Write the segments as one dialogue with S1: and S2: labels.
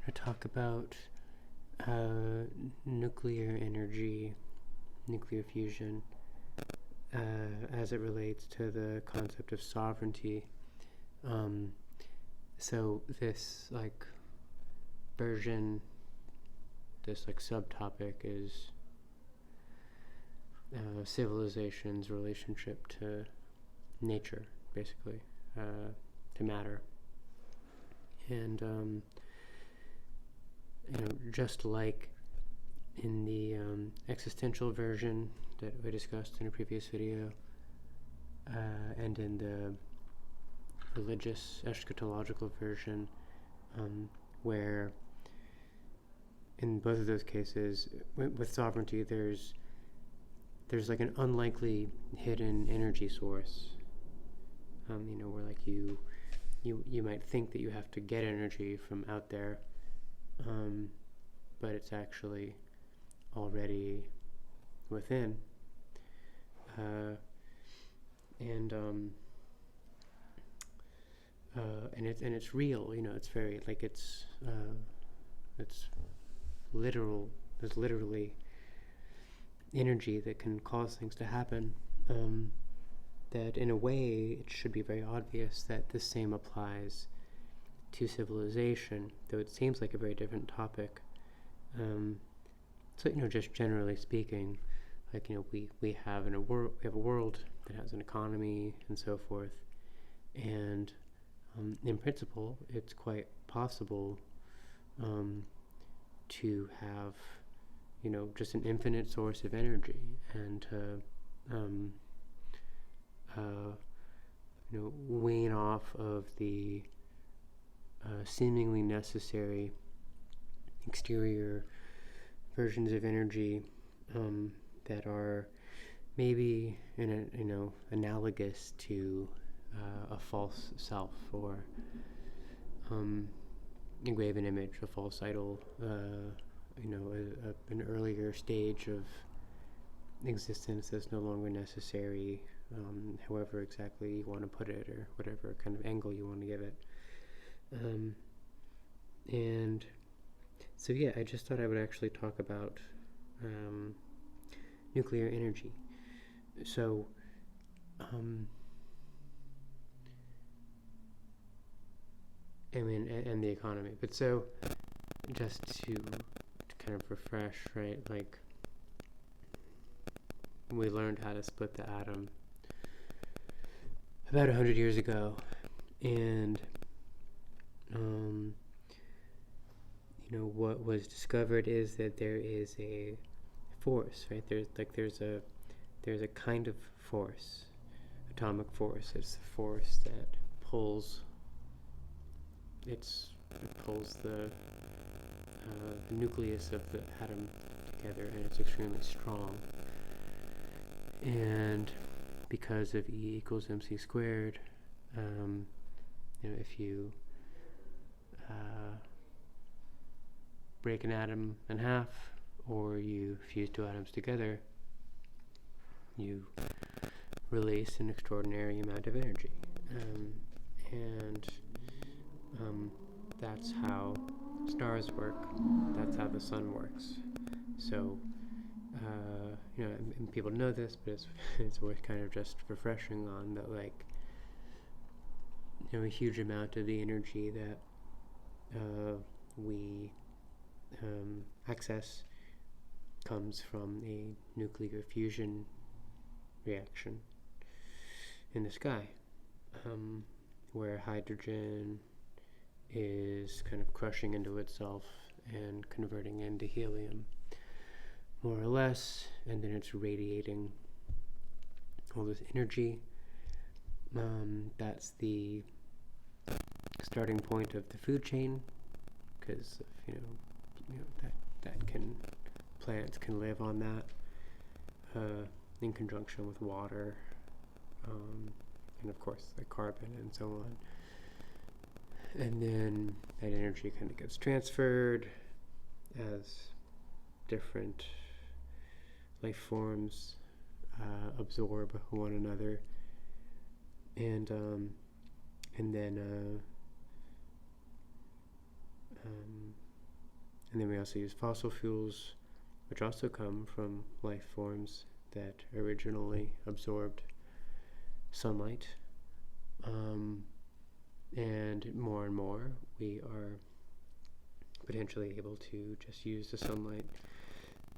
S1: to talk about nuclear energy, nuclear fusion, as it relates to the concept of sovereignty. So this version, this subtopic is civilization's relationship to nature, basically, to matter. And just like in the existential version that we discussed in a previous video, and in the religious eschatological version, where in both of those cases with sovereignty there's like an unlikely hidden energy source, where like you might think that you have to get energy from out there, but it's actually already within, and it's real. It's very it's literal. There's literally energy that can cause things to happen. That in a way it should be very obvious that the same applies to civilization, though it seems like a very different topic. So just generally speaking, we have a world that has an economy and so forth, and in principle it's quite possible to have just an infinite source of energy, and wean off of the seemingly necessary exterior versions of energy that are maybe analogous to a false self, or a graven image, a false idol, an earlier stage of existence that's no longer necessary, however exactly you want to put it, or whatever kind of angle you want to give it. And so I just thought I would actually talk about nuclear energy. So and the economy. But so just to kind of refresh, right? Like, we learned how to split the atom about 100 years ago, and what was discovered is that there is a force, right? There's a kind of force, atomic force. It's the force that pulls the nucleus of the atom together, and it's extremely strong. And because of E equals mc squared, if you break an atom in half, or you fuse two atoms together, you release an extraordinary amount of energy. And that's how stars work. That's how the sun works. So, and people know this, but it's worth kind of just refreshing on that, a huge amount of the energy that we access comes from a nuclear fusion reaction in the sky, where hydrogen is kind of crushing into itself and converting into helium, more or less, and then it's radiating all this energy. That's the starting point of the food chain, because plants can live on that, in conjunction with water, and of course the carbon and so on. And then that energy kind of gets transferred as different life forms absorb one another, and then And then we also use fossil fuels, which also come from life forms that originally absorbed sunlight. And more, we are potentially able to just use the sunlight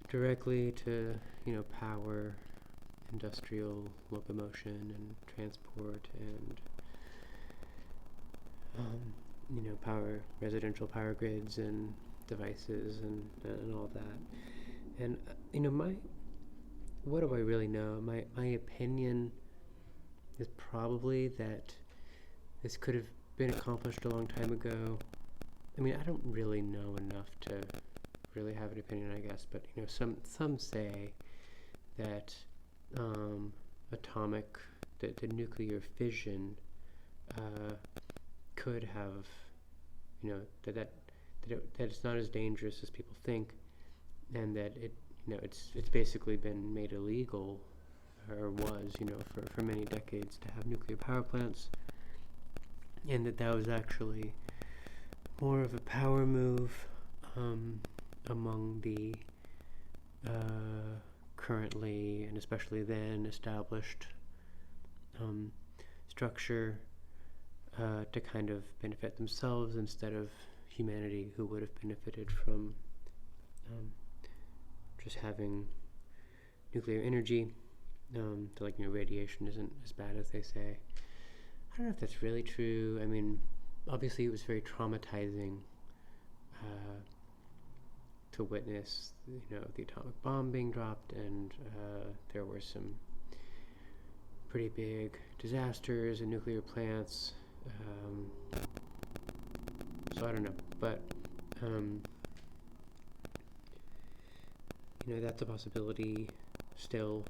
S1: directly to, power industrial locomotion and transport and, power residential power grids and devices and all that. And, what do I really know? My opinion is probably that this could have been accomplished a long time ago. I mean, I don't really know enough to really have an opinion, I guess, but some say that the nuclear fission could have, that it's not as dangerous as people think, and that it's basically been made illegal, or was, for many decades, to have nuclear power plants, and that was actually more of a power move among the currently and especially then established structure to kind of benefit themselves instead of humanity, who would have benefited from just having nuclear energy. Radiation isn't as bad as they say. I don't know if that's really true. I mean, obviously it was very traumatizing to witness, the atomic bomb being dropped, and there were some pretty big disasters in nuclear plants. So I don't know, but that's a possibility still.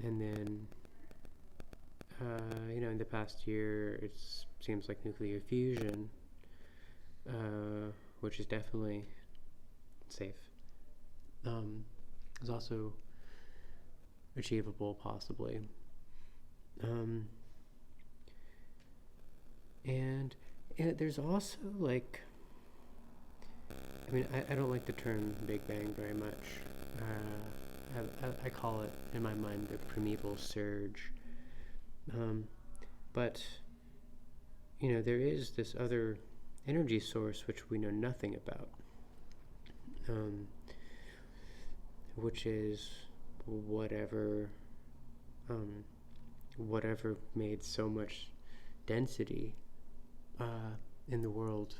S1: And then in the past year, it seems like nuclear fusion, which is definitely safe, is also achievable, possibly. And there's also, I don't like the term Big Bang very much. I call it, in my mind, the primeval surge. But, there is this other energy source which we know nothing about, which is whatever made so much density in the world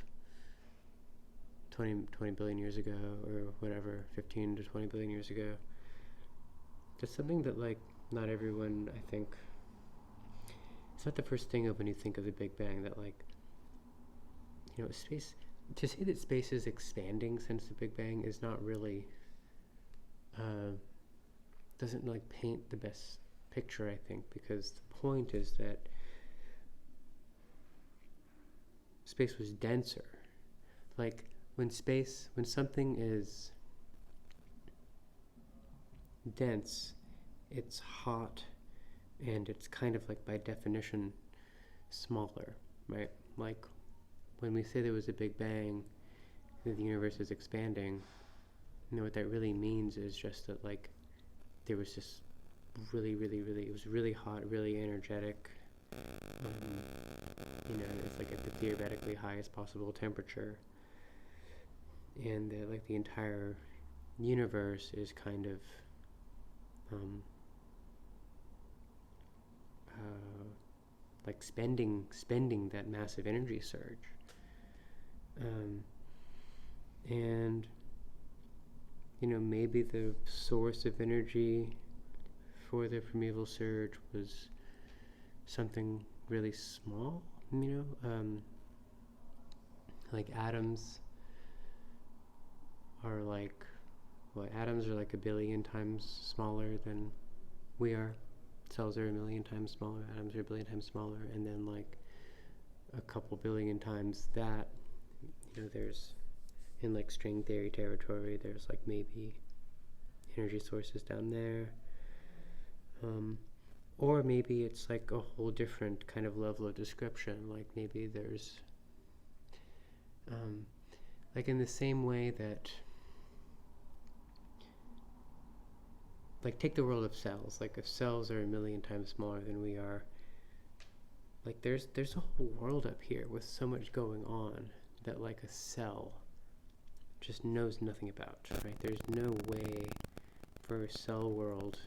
S1: 20 billion years ago, or whatever, 15 to 20 billion years ago. That's something that, not everyone, I think, it's not the first thing of when you think of the Big Bang, that, space, to say that space is expanding since the Big Bang is not really, doesn't, paint the best picture, I think, because the point is that space was denser. When something is dense, it's hot, and it's kind of, by definition, smaller, right? When we say there was a Big Bang, that the universe is expanding, what that really means is just that, there was this really, it was really hot, really energetic, it's at the theoretically highest possible temperature, and the entire universe is kind of spending that massive energy surge, and maybe the source of energy for the primeval surge was something really small, atoms are atoms are a billion times smaller than we are. Cells are a million times smaller, atoms are a billion times smaller, and then a couple billion times that, there's, in string theory territory, there's maybe energy sources down there, or maybe it's a whole different kind of level of description, maybe there's like in the same way that, like, take the world of cells. Like, if cells are 1,000,000 times smaller than we are, like, there's a whole world up here with so much going on that, like, a cell just knows nothing about, right? There's no way for a cell world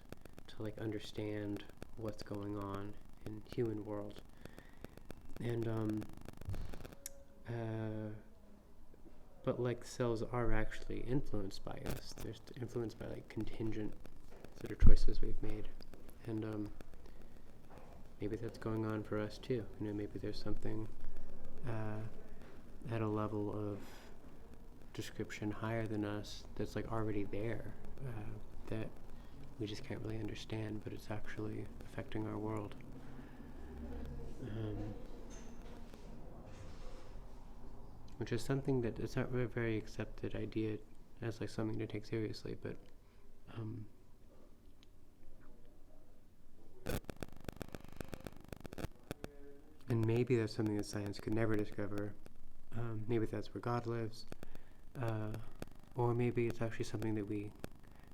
S1: to, like, understand what's going on in human world. And but, like, cells are actually influenced by us. They're influenced by, like, contingent sort of choices we've made. And maybe that's going on for us too. You know, maybe there's something at a level of description higher than us that's, like, already there, that we just can't really understand, but it's actually affecting our world. Which is something that it's not a very accepted idea as, like, something to take seriously, but and maybe that's something that science could never discover. Maybe that's where God lives, or maybe it's actually something that we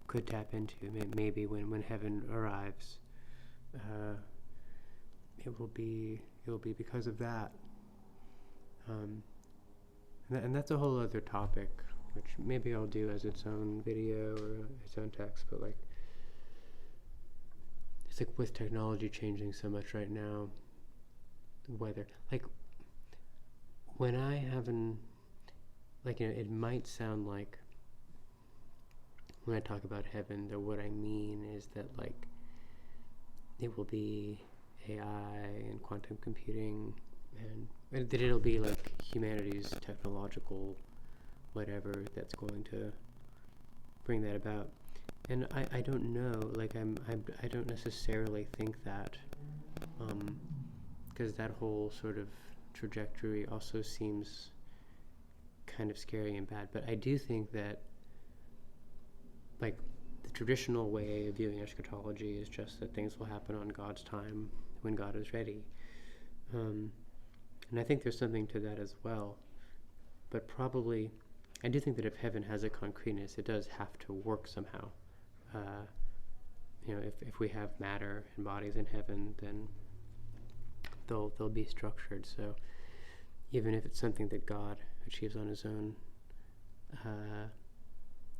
S1: could tap into. Maybe when heaven arrives, it will be because of that. And that's a whole other topic, which maybe I'll do as its own video or its own text. But, like, it's like with technology changing so much right now, whether, like, when I have like, you know, it might sound like when I talk about heaven that what I mean is that, like, it will be AI and quantum computing, and that it'll be, like, humanity's technological whatever that's going to bring that about. And I don't know, like, I don't necessarily think that, because that whole sort of trajectory also seems kind of scary and bad. But I do think that, like, the traditional way of viewing eschatology is just that things will happen on God's time when God is ready. And I think there's something to that as well. But probably, I do think that if heaven has a concreteness, it does have to work somehow. You know, if we have matter and bodies in heaven, then they'll be structured. So even if it's something that God achieves on his own,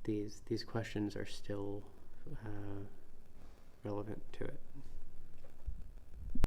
S1: these questions are still relevant to it.